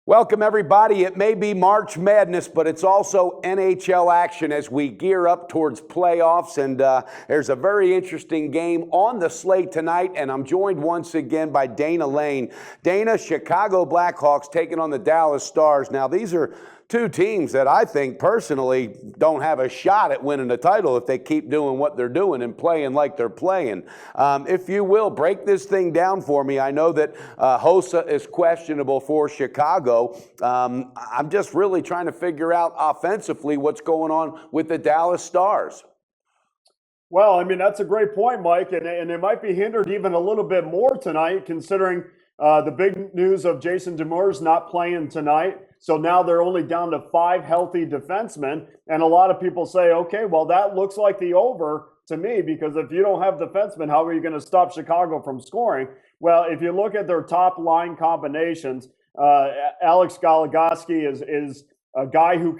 Welcome, everybody. It may be March Madness, but it's also NHL action as we gear up towards playoffs. And there's a very interesting game on the slate tonight. And I'm joined once again by Dana Lane. Dana, Chicago Blackhawks taking on the Dallas Stars. Now, these are two teams that I think personally don't have a shot at winning the title if they keep doing what they're doing and playing like they're playing. If you will, break this thing down for me. I know that Hossa is questionable for Chicago. I'm just really trying to figure out offensively what's going on with the Dallas Stars. Well, I mean, that's a great point, Mike, and it might be hindered even a little bit more tonight considering the big news of Jason Demers not playing tonight. So now they're only down to 5 healthy defensemen. And a lot of people say, okay, well, that looks like the over to me, because if you don't have defensemen, how are you going to stop Chicago from scoring? Well, if you look at their top line combinations, Alex Goligoski is a guy who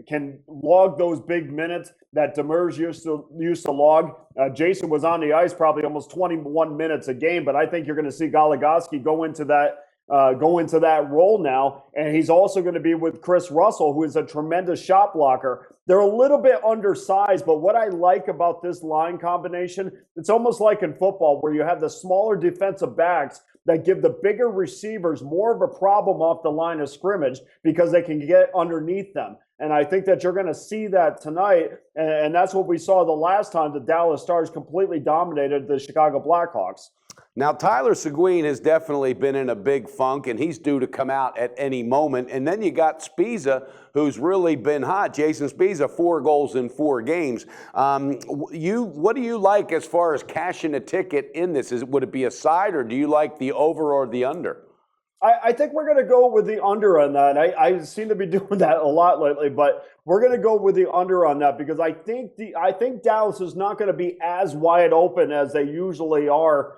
can log those big minutes that Demers used to log. Jason was on the ice probably almost 21 minutes a game, but I think you're going to see Goligoski go into that role now. And he's also going to be with Chris Russell, who is a tremendous shot blocker. They're a little bit undersized, but what I like about this line combination, it's almost like in football where you have the smaller defensive backs that give the bigger receivers more of a problem off the line of scrimmage because they can get underneath them. And I think that you're going to see that tonight. And that's what we saw the last time the Dallas Stars completely dominated the Chicago Blackhawks. Now, Tyler Seguin has definitely been in a big funk, and he's due to come out at any moment. And then you got Spiza, who's really been hot. Jason Spiza, 4 goals in 4 games. What do you like as far as cashing a ticket in this? Would it be a side, or do you like the over or the under? I think we're going to go with the under on that. I seem to be doing that a lot lately, but we're going to go with the under on that because I think Dallas is not going to be as wide open as they usually are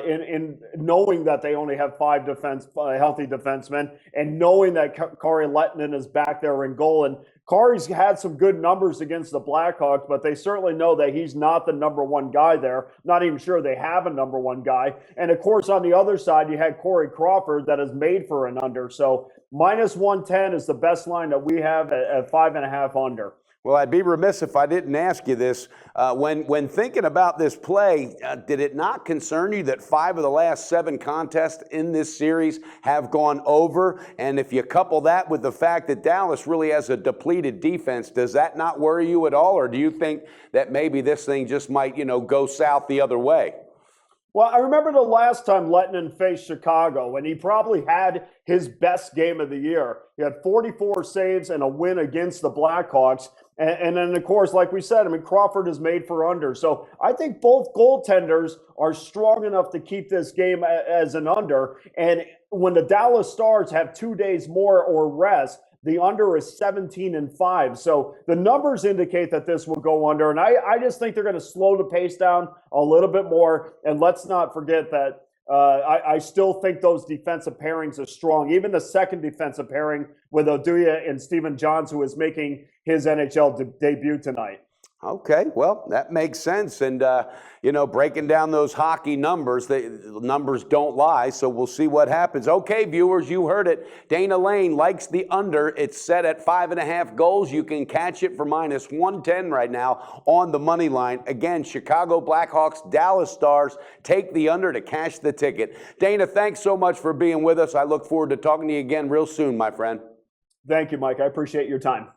in knowing that they only have 5 healthy defensemen and knowing that Kari Lehtinen is back there in goal. And Kari's had some good numbers against the Blackhawks, but they certainly know that he's not the number 1 guy there. Not even sure they have a number 1 guy. And of course, on the other side, you had Corey Crawford that is made for an under. So minus 110 is the best line that we have at 5.5 under. Well, I'd be remiss if I didn't ask you this. When thinking about this play, did it not concern you that 5 of the last 7 contests in this series have gone over? And if you couple that with the fact that Dallas really has a depleted defense, does that not worry you at all? Or do you think that maybe this thing just might, go south the other way? Well, I remember the last time Lehtinen faced Chicago, and he probably had his best game of the year. He had 44 saves and a win against the Blackhawks. And then, of course, like we said, Crawford is made for under. So I think both goaltenders are strong enough to keep this game as an under. And when the Dallas Stars have 2 days more or rest, the under is 17-5. So the numbers indicate that this will go under. And I just think they're going to slow the pace down a little bit more. And let's not forget that I still think those defensive pairings are strong. Even the second defensive pairing with Oduya and Stephen Johns, who is making his NHL debut tonight. Okay, well, that makes sense. And, breaking down those hockey numbers, the numbers don't lie, so we'll see what happens. Okay, viewers, you heard it. Dana Lane likes the under. It's set at 5.5 goals. You can catch it for minus 110 right now on the money line. Again, Chicago Blackhawks, Dallas Stars, take the under to cash the ticket. Dana, thanks so much for being with us. I look forward to talking to you again real soon, my friend. Thank you, Mike. I appreciate your time.